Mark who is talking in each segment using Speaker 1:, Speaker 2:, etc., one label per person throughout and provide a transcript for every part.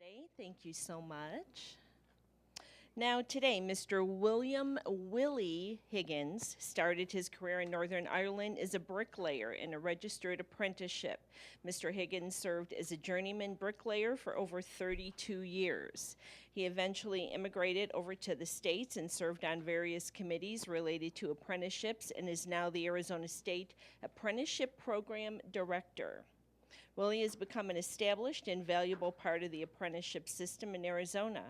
Speaker 1: Okay, thank you so much. Now, today, Mr. William Willie Higgins started his career in Northern Ireland as a bricklayer in a registered apprenticeship. Mr. Higgins served as a journeyman bricklayer for over 32 years. He eventually immigrated over to the States and served on various committees related to apprenticeships and is now the Arizona State Apprenticeship Program Director. Willie has become an established and valuable part of the apprenticeship system in Arizona.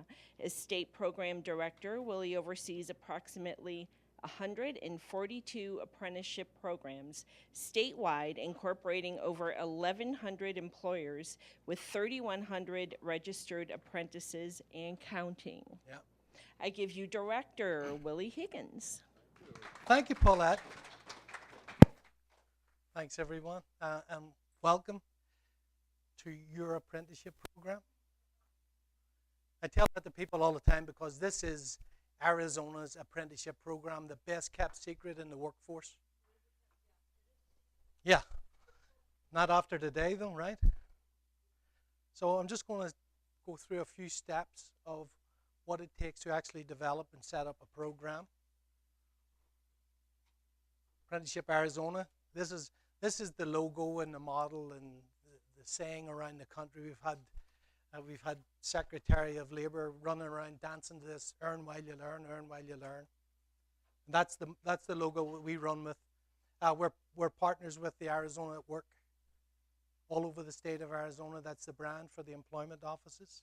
Speaker 1: As state program director, Willie oversees approximately 142 apprenticeship programs statewide, incorporating over 1,100 employers with 3,100 registered apprentices and counting.
Speaker 2: Yeah.
Speaker 1: I give you Director Willie Higgins.
Speaker 2: Thank you, Paulette. Thanks, everyone, and welcome to your apprenticeship program. I tell that to people all the time because this is Arizona's apprenticeship program, the best kept secret in the workforce. Yeah, not after today, though, right? So I'm just going to go through a few steps of what it takes to actually develop and set up a program. Apprenticeship Arizona. This is the logo and the model and the saying around the country. We've had Secretary of Labor running around dancing to this: "Earn while you learn, earn while you learn." And that's the logo we run with. We're partners with the Arizona at Work all over the state of Arizona. That's the brand for the employment offices.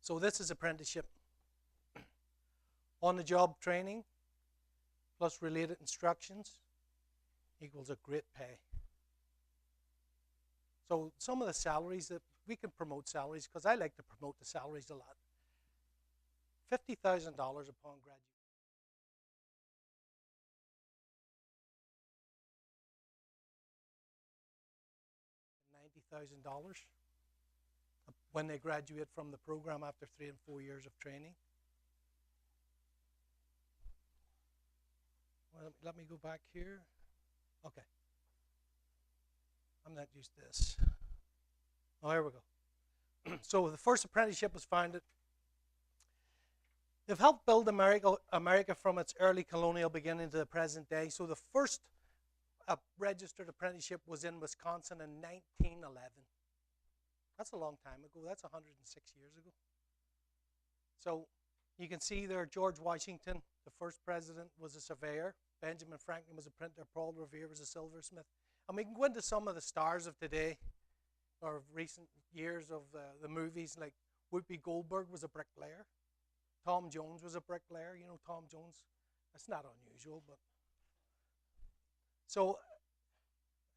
Speaker 2: So this is apprenticeship. On-the-job training plus related instructions equals a great pay. So some of the salaries that we can promote salaries, because I like to promote the salaries a lot. $50,000 upon graduation. $90,000 when they graduate from the program after 3 and 4 years of training. Well, let me go back here. Okay. I'm not used to this. Oh, here we go. So the first apprenticeship was founded. They've helped build America from its early colonial beginning to the present day. So the first registered apprenticeship was in Wisconsin in 1911. That's a long time ago. That's 106 years ago. So you can see there George Washington, the first president, was a surveyor. Benjamin Franklin was a printer. Paul Revere was a silversmith. And we can go into some of the stars of today or of recent years of the movies, like Whoopi Goldberg was a bricklayer. Tom Jones was a bricklayer. You know Tom Jones? That's not unusual. But so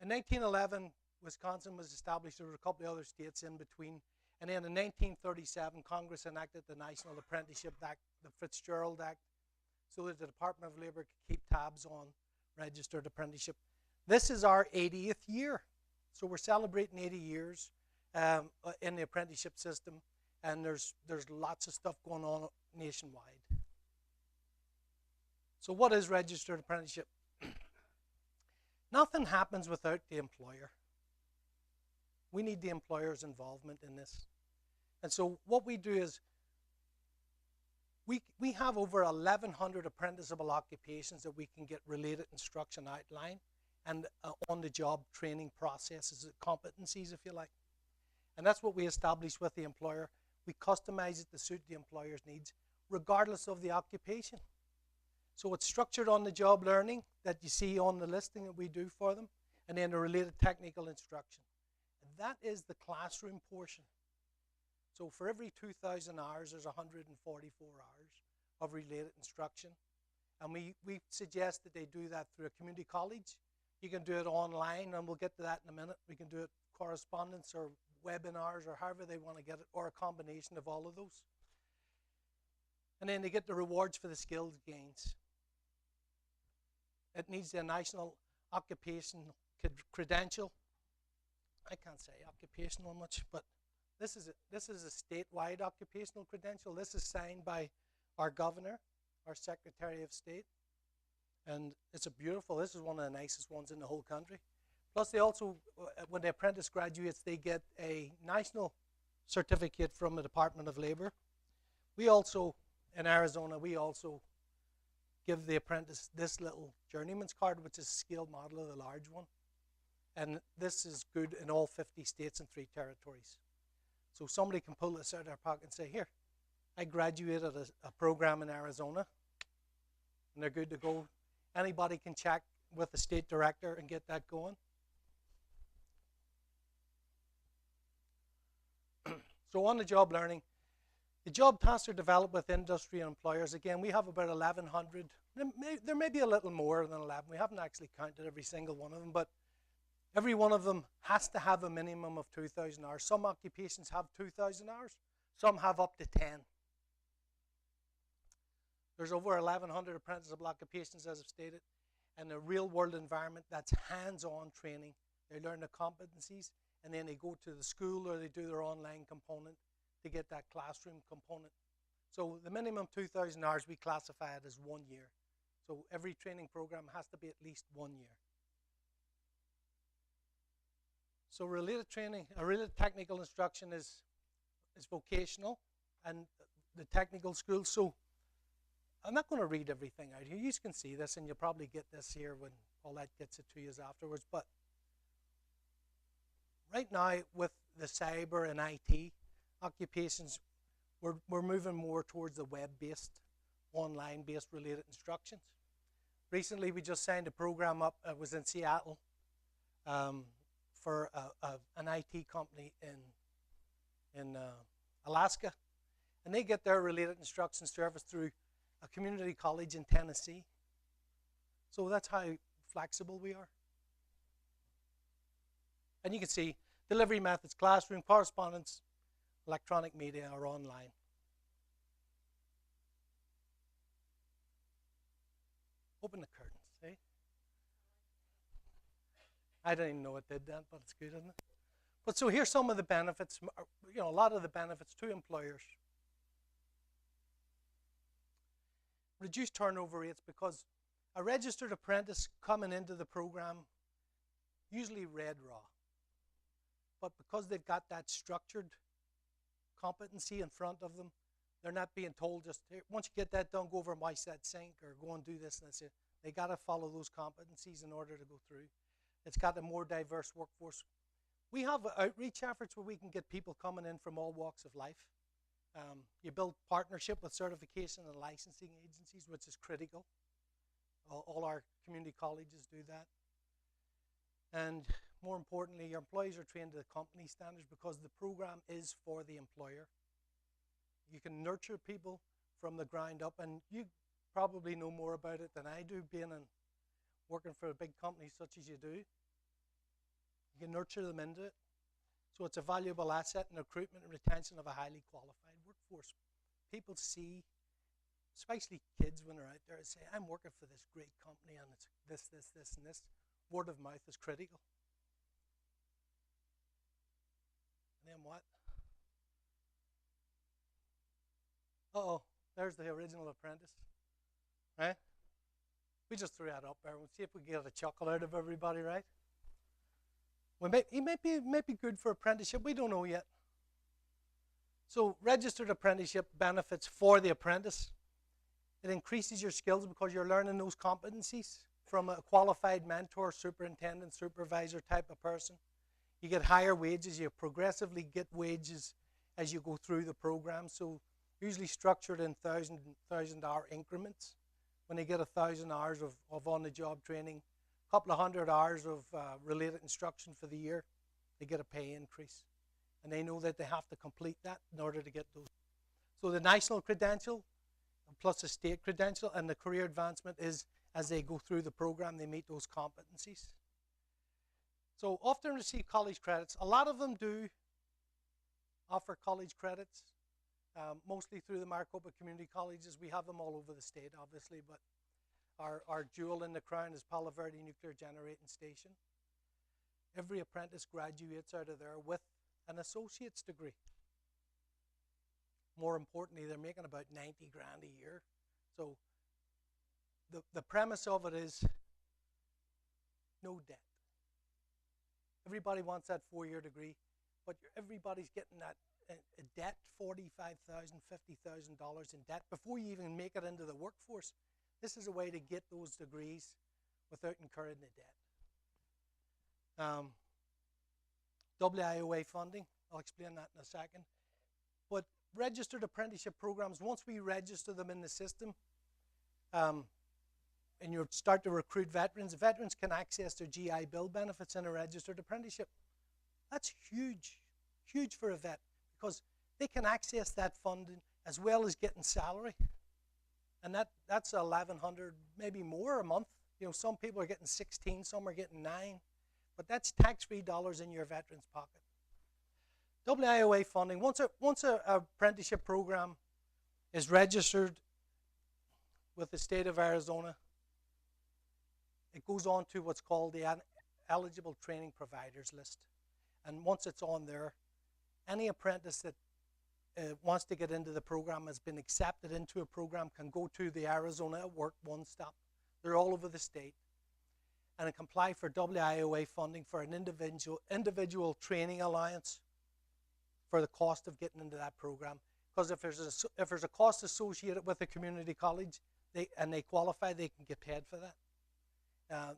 Speaker 2: in 1911, Wisconsin was established. There were a couple of other states in between. And then in 1937, Congress enacted the National Apprenticeship Act, the Fitzgerald Act, so that the Department of Labor could keep tabs on registered apprenticeship. This is our 80th year. So we're celebrating 80 years in the apprenticeship system, and there's lots of stuff going on nationwide. So what is registered apprenticeship? Nothing happens without the employer. We need the employer's involvement in this. And so what we do is we have over 1,100 apprenticeable occupations that we can get related instruction outline and on-the-job training processes, competencies, if you like. And that's what we establish with the employer. We customize it to suit the employer's needs, regardless of the occupation. So it's structured on-the-job learning that you see on the listing that we do for them, and then the related technical instruction. And that is the classroom portion. So for every 2,000 hours, there's 144 hours of related instruction. And we suggest that they do that through a community college. You can do it online, and we'll get to that in a minute. We can do it correspondence or webinars or however they want to get it, or a combination of all of those. And then they get the rewards for the skills gains. It needs a national occupational credential. I can't say occupational much, but this is a statewide occupational credential. This is signed by our governor, our Secretary of State. And it's this is one of the nicest ones in the whole country. Plus they also, when the apprentice graduates, they get a national certificate from the Department of Labor. We also, in Arizona, we also give the apprentice this little journeyman's card, which is a scaled model of the large one. And this is good in all 50 states and 3 territories. So somebody can pull this out of their pocket and say, here, I graduated a program in Arizona, and they're good to go. Anybody can check with the state director and get that going. So on the job learning, the job tasks are developed with industry and employers. Again, we have about 1,100. There may be a little more than 11. We haven't actually counted every single one of them, but every one of them has to have a minimum of 2,000 hours. Some occupations have 2,000 hours. Some have up to 10. There's over 1,100 apprenticeable occupations, as I've stated, and a real-world environment that's hands-on training. They learn the competencies, and then they go to the school or they do their online component to get that classroom component. So the minimum 2,000 hours, we classify it as 1 year. So every training program has to be at least 1 year. So related training, related technical instruction is vocational and the technical schools. So I'm not going to read everything out here. You can see this, and you'll probably get this here when all that gets it to you afterwards. But right now, with the cyber and IT occupations, we're moving more towards the web-based, online-based related instructions. Recently, we just signed a program up. It was in Seattle for an IT company in Alaska, and they get their related instruction service through a community college in Tennessee. So that's how flexible we are. And you can see delivery methods: classroom, correspondence, electronic media, or online. Open the curtains, see? I didn't even know it did that, but it's good, isn't it? But so here's some of the benefits, a lot of the benefits to employers. Reduced turnover rates, because a registered apprentice coming into the program usually read raw. But because they've got that structured competency in front of them, they're not being told just, hey, once you get that done, go over and wash that sink or go and do this and that's it. They got to follow those competencies in order to go through. It's got a more diverse workforce. We have outreach efforts where we can get people coming in from all walks of life. You build partnership with certification and licensing agencies, which is critical. All our community colleges do that. And more importantly, your employees are trained to the company standards because the program is for the employer. You can nurture people from the ground up, and you probably know more about it than I do, being and working for a big company such as you do. You can nurture them into it. So it's a valuable asset in recruitment and retention of a highly qualified workforce. People see, especially kids when they're out there, say, I'm working for this great company and it's this, this, this, and this. Word of mouth is critical. And then what? Uh-oh, there's the original Apprentice. Right? We just threw that up there. We'll see if we get a chuckle out of everybody, right? He might be good for apprenticeship. We don't know yet. So registered apprenticeship benefits for the apprentice. It increases your skills because you're learning those competencies from a qualified mentor, superintendent, supervisor type of person. You get higher wages. You progressively get wages as you go through the program. So usually structured in $1,000 increments. When they get 1,000 hours of on-the-job training, a couple of hundred hours of related instruction for the year, they get a pay increase. And they know that they have to complete that in order to get those. So the national credential plus the state credential and the career advancement is as they go through the program, they meet those competencies. So often receive college credits. A lot of them do offer college credits, mostly through the Maricopa Community Colleges. We have them all over the state, obviously, but our jewel in the crown is Palo Verde Nuclear Generating Station. Every apprentice graduates out of there with an associate's degree. More importantly, they're making about 90 grand a year. So the premise of it is no debt. Everybody wants that 4-year degree, but everybody's getting that debt, $45,000, $50,000 in debt before you even make it into the workforce. This is a way to get those degrees without incurring the debt. WIOA funding, I'll explain that in a second. But registered apprenticeship programs, once we register them in the system, and you start to recruit veterans can access their GI Bill benefits in a registered apprenticeship. That's huge, huge for a vet, because they can access that funding as well as getting salary. And that's $1,100, maybe more a month. You know, some people are getting 16, some are getting 9, but that's tax-free dollars in your veteran's pocket. WIOA funding, once a apprenticeship program is registered with the state of Arizona, it goes on to what's called the eligible training providers list. And once it's on there, any apprentice that wants to get into the program, has been accepted into a program, can go to the Arizona Work One Stop. They're all over the state. And it can apply for WIOA funding for an individual training allowance for the cost of getting into that program. Because if there's a cost associated with a community college and they qualify, they can get paid for that.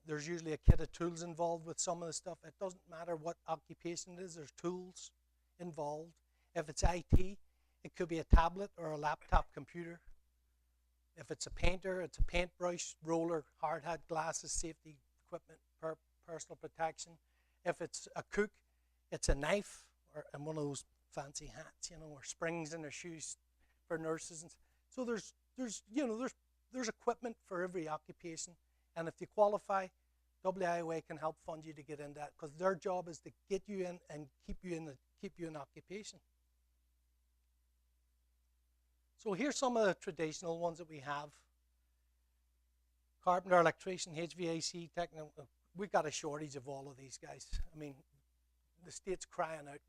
Speaker 2: There's usually a kit of tools involved with some of the stuff. It doesn't matter what occupation it is, there's tools involved. If it's IT, it could be a tablet or a laptop computer. If it's a painter, it's a paintbrush, roller, hard hat, glasses, safety equipment, personal protection. If it's a cook, it's a knife and one of those fancy hats, you know, or springs in their shoes for nurses. And so there's equipment for every occupation. And if you qualify, WIOA can help fund you to get in that, because their job is to get you in and keep you in occupation. So here's some of the traditional ones that we have. Carpenter, electrician, HVAC, technical. We've got a shortage of all of these guys. I mean, the state's crying out.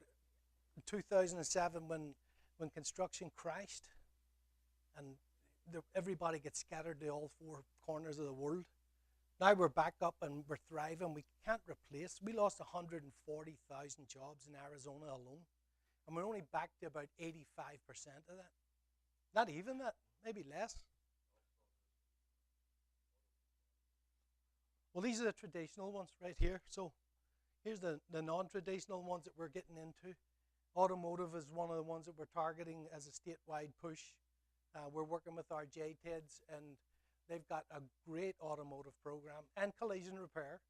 Speaker 2: In 2007, when construction crashed, and everybody gets scattered to all four corners of the world. Now we're back up and we're thriving. We can't replace. We lost 140,000 jobs in Arizona alone, and we're only back to about 85% of that. Not even that, maybe less. Well, these are the traditional ones right here. So here's the non-traditional ones that we're getting into. Automotive is one of the ones that we're targeting as a statewide push. We're working with our JTEDs, and they've got a great automotive program, and collision repair,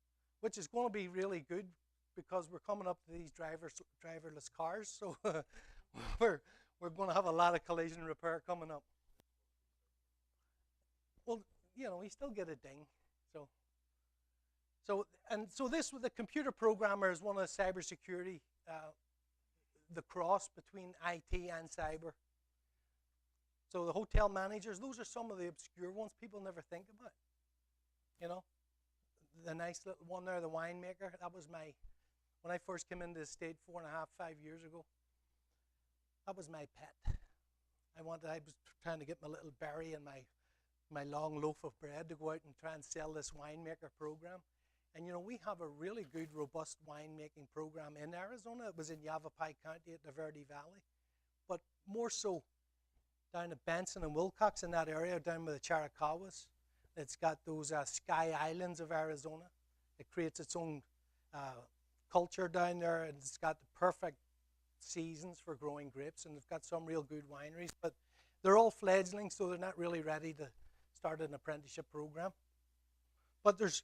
Speaker 2: which is going to be really good because we're coming up to these driverless cars. So we're going to have a lot of collision repair coming up. Well, you know, we still get a ding. So this with the computer programmer is one of the cybersecurity, the cross between IT and cyber. So the hotel managers, those are some of the obscure ones people never think about. You know, the nice little one there, the winemaker, that was when I first came into the state 4.5, 5 years ago, that was my pet. I was trying to get my little berry and my long loaf of bread to go out and try and sell this winemaker program. And you know, we have a really good, robust winemaking program in Arizona. It was in Yavapai County at the Verde Valley, but more so down at Benson and Wilcox in that area, down by the Chiricahuas. It's got those sky islands of Arizona. It creates its own culture down there, and it's got the perfect seasons for growing grapes, and they've got some real good wineries, but they're all fledglings, so they're not really ready to start an apprenticeship program. But there's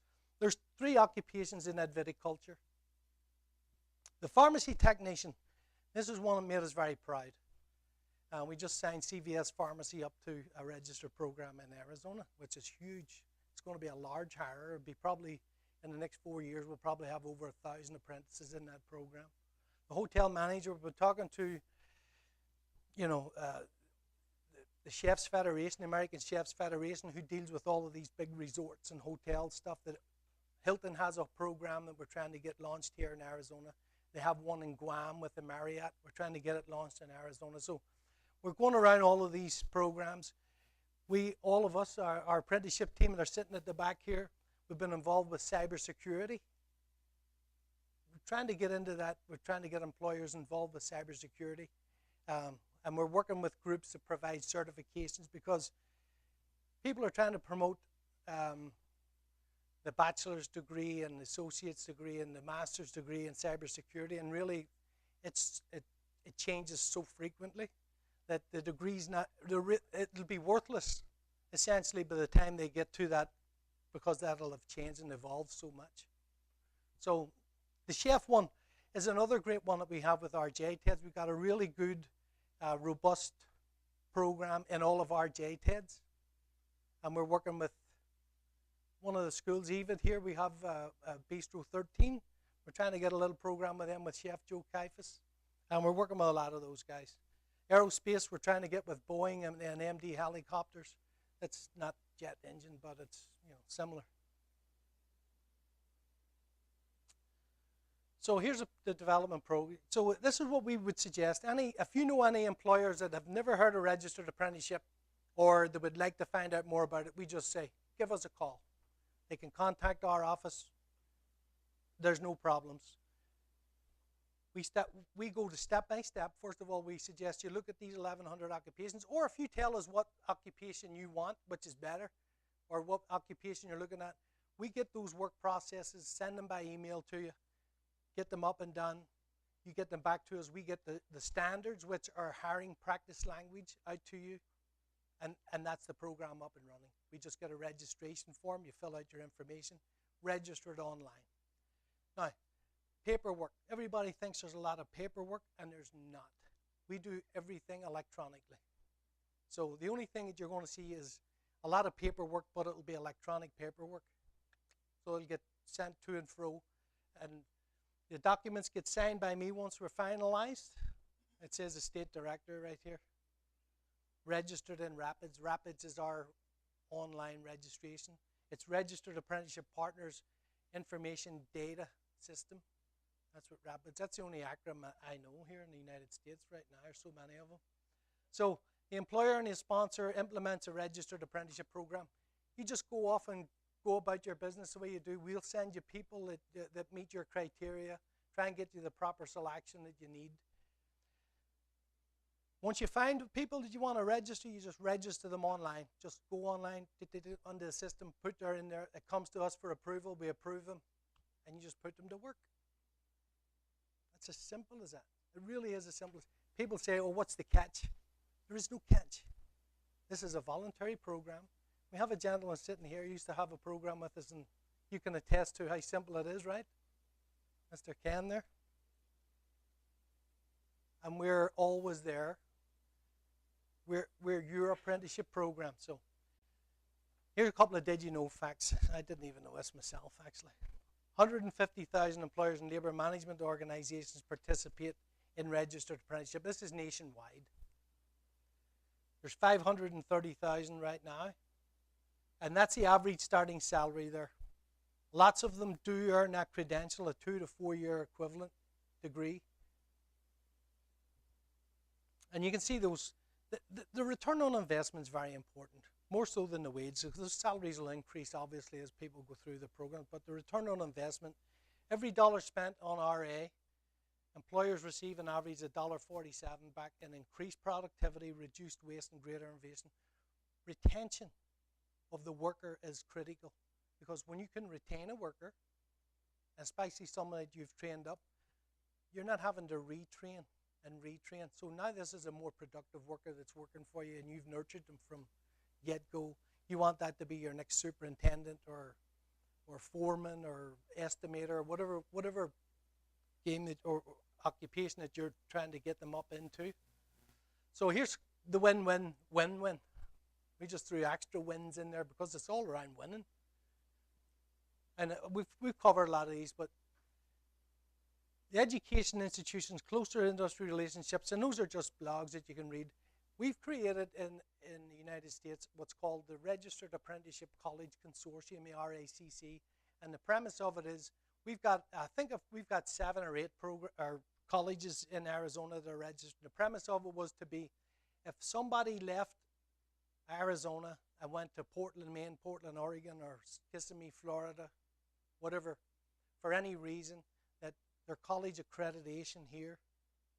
Speaker 2: 3 occupations in that viticulture. The pharmacy technician, this is one that made us very proud. We just signed CVS Pharmacy up to a registered program in Arizona, which is huge. It's going to be a large hire. It'll be probably, in the next 4 years, we'll probably have over 1,000 apprentices in that program. The hotel manager, we've been talking to, you know, the Chefs Federation, the American Chefs Federation, who deals with all of these big resorts and hotel stuff. That Hilton has a program that we're trying to get launched here in Arizona. They have one in Guam with the Marriott. We're trying to get it launched in Arizona. So we're going around all of these programs. All of us, our apprenticeship team that are sitting at the back here, we've been involved with cybersecurity. We're trying to get into that. We're trying to get employers involved with cybersecurity. And we're working with groups to provide certifications because people are trying to promote the bachelor's degree and the associate's degree and the master's degree in cybersecurity, and really it changes so frequently that the degree's not, it'll be worthless essentially by the time they get to that, because that'll have changed and evolved so much. So the chef one is another great one that we have with our JTEDs. We've got a really good, robust program in all of our JTEDs. And we're working with one of the schools, even here we have Bistro 13. We're trying to get a little program with them with Chef Joe Kaifas. And we're working with a lot of those guys. Aerospace, we're trying to get with Boeing and MD helicopters. It's not jet engine, but it's similar. So here's the development program. So this is what we would suggest. If you know any employers that have never heard of registered apprenticeship, or they would like to find out more about it, we just say, give us a call. They can contact our office. There's no problems. We go to step by step. First of all, we suggest you look at these 1,100 occupations, or if you tell us what occupation you want, which is better, or what occupation you're looking at, we get those work processes, send them by email to you, get them up and done. You get them back to us. We get the standards, which are hiring practice language, out to you, and that's the program up and running. We just get a registration form. You fill out your information, register it online. Now, paperwork. Everybody thinks there's a lot of paperwork, and there's not. We do everything electronically. So the only thing that you're going to see is a lot of paperwork, but it'll be electronic paperwork. So it'll get sent to and fro, and the documents get signed by me once we're finalized. It says the state director right here. Registered in Rapids. Rapids is our online registration. It's Registered Apprenticeship Partners Information Data System. That's what Rapids, that's the only acronym I know here in the United States right now. There's so many of them. So the employer and his sponsor implements a registered apprenticeship program. You just go off and go about your business the way you do. We'll send you people that meet your criteria, try and get you the proper selection that you need. Once you find people that you want to register, you just register them online. Just go online, under the system, put her in there. It comes to us for approval. We approve them, and you just put them to work. It's as simple as that. It really is as simple as. People say, oh, what's the catch? There is no catch. This is a voluntary program. We have a gentleman sitting here who used to have a program with us, and you can attest to how simple it is, right? Mr. Ken there. And we're always there. We're your apprenticeship program. So here's a couple of did you know facts. I didn't even know this myself, actually. 150,000 employers and labour management organizations participate in registered apprenticeship. This is nationwide. There's 530,000 right now. And that's the average starting salary there. Lots of them do earn that credential, a 2 to 4 year equivalent degree. And you can see those. The return on investment is very important, more so than the wage. The salaries will increase, obviously, as people go through the program, but the return on investment, every dollar spent on RA, employers receive an average of $1.47 back in increased productivity, reduced waste, and greater innovation. Retention of the worker is critical, because when you can retain a worker, especially someone that you've trained up, you're not having to retrain and retrain. So now this is a more productive worker that's working for you, and you've nurtured them from get-go. You want that to be your next superintendent or foreman or estimator or whatever game that, or occupation that you're trying to get them up into. So here's the win-win, win-win. We just threw extra wins in there because it's all around winning. And we've covered a lot of these, but the education institutions, closer industry relationships, and those are just blogs that you can read. We've created in the United States what's called the Registered Apprenticeship College Consortium, the RACC, and the premise of it is we've got 7 or 8 colleges in Arizona that are registered. The premise of it was to be, if somebody left Arizona and went to Portland, Maine, Portland, Oregon, or Kissimmee, Florida, whatever, for any reason, that their college accreditation here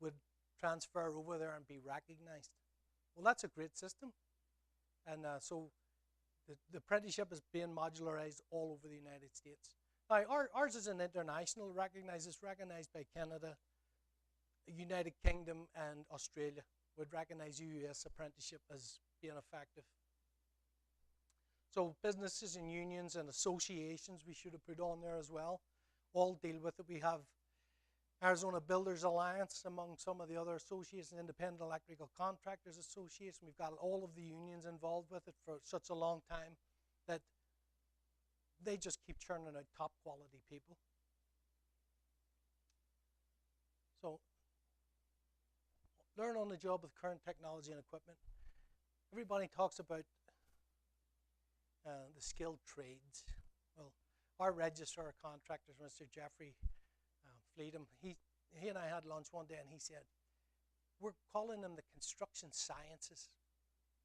Speaker 2: would transfer over there and be recognized. Well, that's a great system. And so the apprenticeship is being modularized all over the United States. Now, ours is an international recognized. It's recognized by Canada, United Kingdom, and Australia. Would recognize US apprenticeship as being effective. So businesses and unions and associations we should have put on there as well. All deal with it. We have Arizona Builders Alliance among some of the other associations, Independent Electrical Contractors Association. We've got all of the unions involved with it for such a long time that they just keep churning out top quality people. So learn on the job with current technology and equipment. Everybody talks about the skilled trades. Well, our registrar of contractors, Mr. Jeffrey Fleedham, he and I had lunch one day, and he said, we're calling them the construction sciences.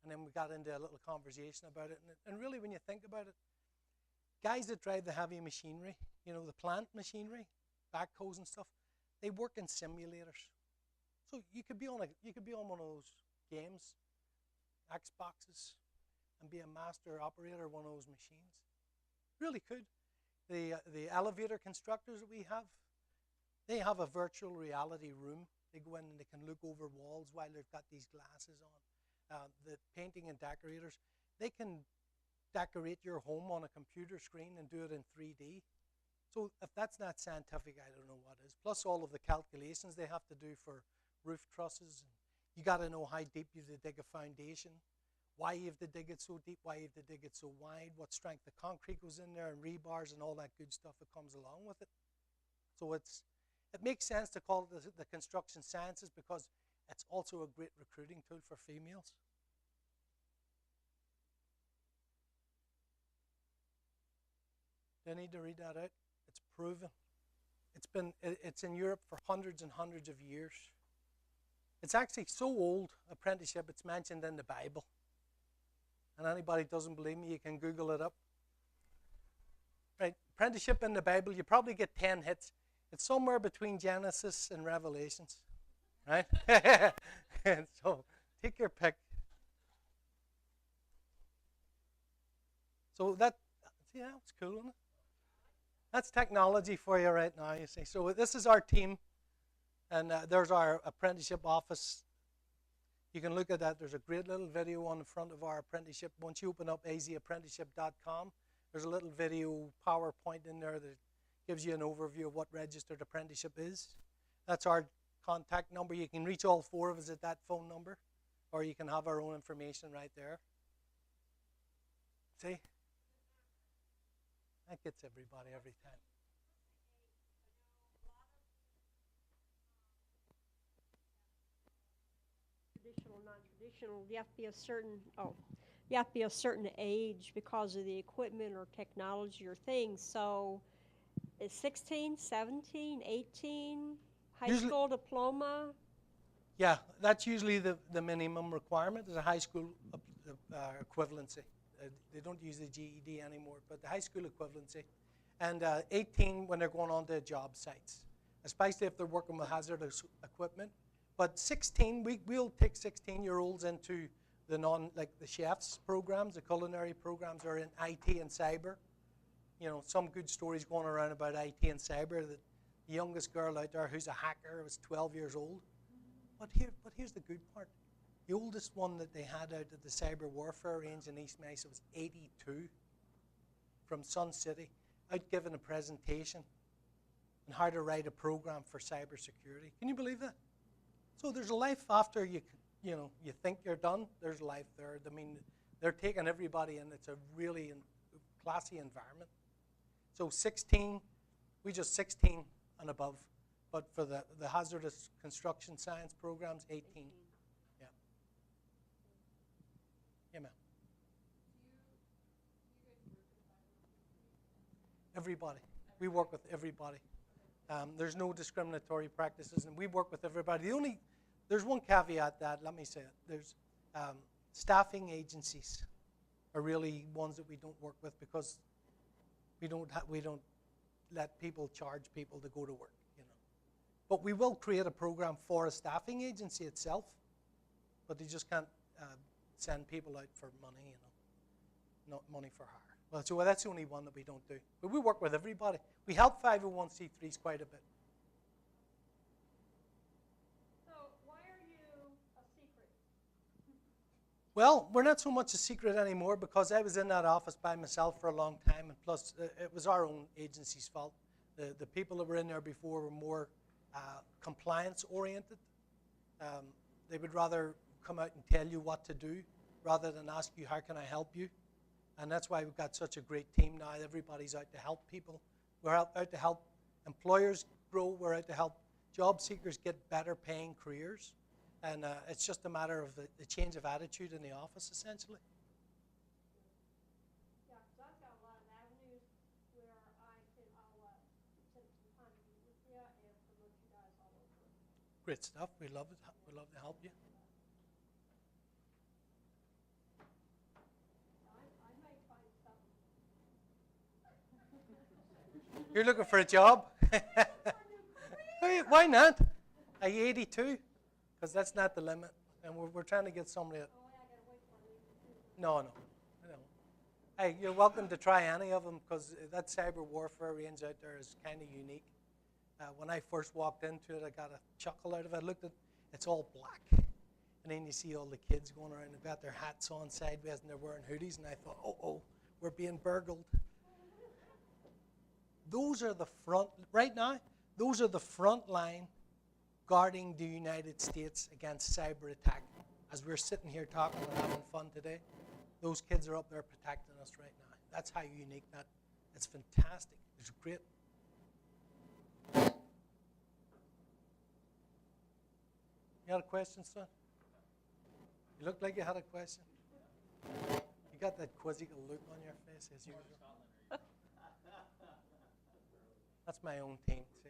Speaker 2: And then we got into a little conversation about it. And really, when you think about it, guys that drive the heavy machinery, the plant machinery, backhoes and stuff, they work in simulators. So you could be on one of those games, Xboxes, and be a master operator of one of those machines. Really could. The elevator constructors that we have, they have a virtual reality room. They go in and they can look over walls while they've got these glasses on. The painting and decorators, they can decorate your home on a computer screen and do it in 3D. So if that's not scientific, I don't know what is. Plus all of the calculations they have to do for roof trusses. You got to know how deep you have to dig a foundation, why you have to dig it so deep, why you have to dig it so wide, what strength the concrete goes in there, and rebars and all that good stuff that comes along with it. So it makes sense to call it the construction sciences because it's also a great recruiting tool for females. Do I need to read that out? It's proven. It's in Europe for hundreds and hundreds of years. It's actually so old, apprenticeship, it's mentioned in the Bible. And anybody doesn't believe me, you can Google it up. Right, apprenticeship in the Bible, you probably get 10 hits. It's somewhere between Genesis and Revelations, right? And so take your pick. So that's cool, isn't it? That's technology for you right now, you see. So this is our team, and there's our apprenticeship office. You can look at that. There's a great little video on the front of our apprenticeship. Once you open up azapprenticeship.com, there's a little video PowerPoint in there that gives you an overview of what registered apprenticeship is. That's our contact number. You can reach all four of us at that phone number, or you can have our own information right there. See? That gets everybody every time.
Speaker 3: Traditional, non-traditional, you have to be you have to be a certain age because of the equipment or technology or things. So it's 16, 17, 18, high school diploma?
Speaker 2: Yeah, that's usually the minimum requirement is a high school equivalency. They don't use the GED anymore, but the high school equivalency. And 18 when they're going on to job sites, especially if they're working with hazardous equipment. But 16, we'll take 16-year-olds into the chefs programs, the culinary programs are in IT and cyber. Some good stories going around about IT and cyber. That the youngest girl out there who's a hacker was 12 years old. But here's the good part. The oldest one that they had out at the cyber warfare range in East Mesa was 82 from Sun City, out giving a presentation on how to write a program for cybersecurity. Can you believe that? So there's a life after you think you're done. There's life there. I mean, they're taking everybody in. It's a really classy environment. So 16, we just 16 and above. But for the hazardous construction science programs, 18. Yeah. Yeah, ma'am. Everybody. We work with everybody. There's no discriminatory practices, and we work with everybody. There's one caveat that, let me say it. There's staffing agencies are really ones that we don't work with because we don't let people charge people to go to work. But we will create a program for a staffing agency itself, but they just can't send people out for money, not money for hire. Well, so that's the only one that we don't do. But we work with everybody. We help 501c3s quite a bit.
Speaker 3: So why are you a secret?
Speaker 2: Well, we're not so much a secret anymore because I was in that office by myself for a long time, and plus it was our own agency's fault. The people that were in there before were more compliance-oriented. They would rather come out and tell you what to do rather than ask you, how can I help you? And that's why we've got such a great team now. Everybody's out to help people. We're out to help employers grow. We're out to help job seekers get better paying careers. And it's just a matter of the change of attitude in the office, essentially.
Speaker 3: Yeah, because I've got a lot of avenues where I'll take some time to meet with you and promote you guys all over.
Speaker 2: Great stuff. We love it. We love to help you.
Speaker 3: I might find something.
Speaker 2: You're looking for a job? Why not? Are you 82? Because that's not the limit. And we're trying to get somebody that...
Speaker 3: Oh, I gotta wait for you.
Speaker 2: No. Hey, you're welcome to try any of them because that cyber warfare range out there is kind of unique. When I first walked into it, I got a chuckle out of it. I looked at it's all black. And then you see all the kids going around, they've got their hats on sideways and they're wearing hoodies. And I thought, oh, we're being burgled. Those are the front, right now, those are the front line guarding the United States against cyber attack. As we're sitting here talking and having fun today, those kids are up there protecting us right now. That's how unique that. It's fantastic. It's great. You had a question, son? You looked like you had a question. You got that quizzical look on your face as usual. That's my own team, see?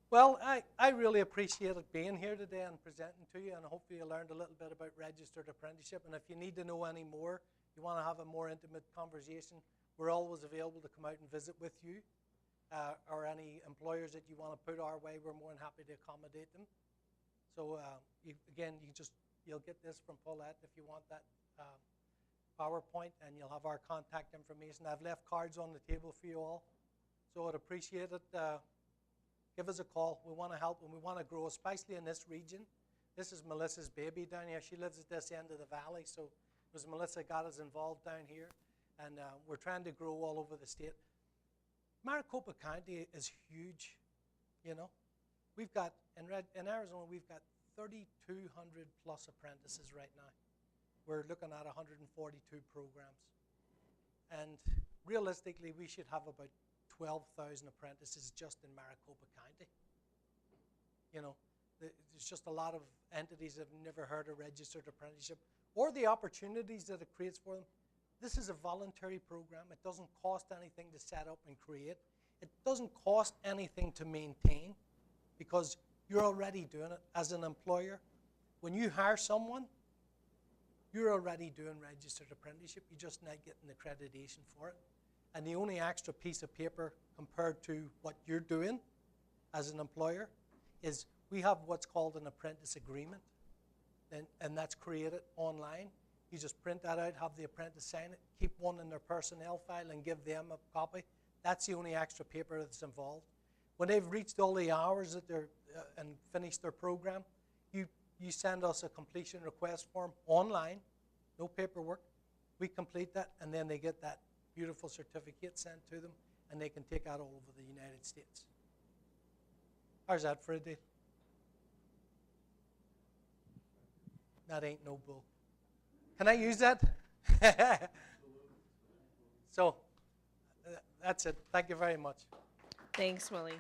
Speaker 2: Well, I really appreciated being here today and presenting to you, and hopefully you learned a little bit about registered apprenticeship. And if you need to know any more, you want to have a more intimate conversation, we're always available to come out and visit with you, or any employers that you want to put our way, we're more than happy to accommodate them. So you'll get this from Paulette if you want that PowerPoint, and you'll have our contact information. I've left cards on the table for you all, so I'd appreciate it. Give us a call. We want to help and we want to grow, especially in this region. This is Melissa's baby down here. She lives at this end of the valley, so it was Melissa got us involved down here, and we're trying to grow all over the state. Maricopa County is huge, you know. We've got, in Arizona, we've got 3,200 plus apprentices right now. We're looking at 142 programs. And realistically, we should have about 12,000 apprentices just in Maricopa County. You know, there's just a lot of entities that have never heard of registered apprenticeship or the opportunities that it creates for them. This is a voluntary program. It doesn't cost anything to set up and create. It doesn't cost anything to maintain because you're already doing it as an employer. When you hire someone, you're already doing registered apprenticeship. You're just not getting accreditation for it. And the only extra piece of paper compared to what you're doing as an employer is we have what's called an apprentice agreement, and that's created online. You just print that out, have the apprentice sign it, keep one in their personnel file and give them a copy. That's the only extra paper that's involved. When they've reached all the hours that they're and finished their program, you send us a completion request form online, no paperwork. We complete that, and then they get that beautiful certificate sent to them, and they can take that all over the United States. How's that for a deal? That ain't no bull. Can I use that? So, that's it. Thank you very much.
Speaker 1: Thanks, Willie.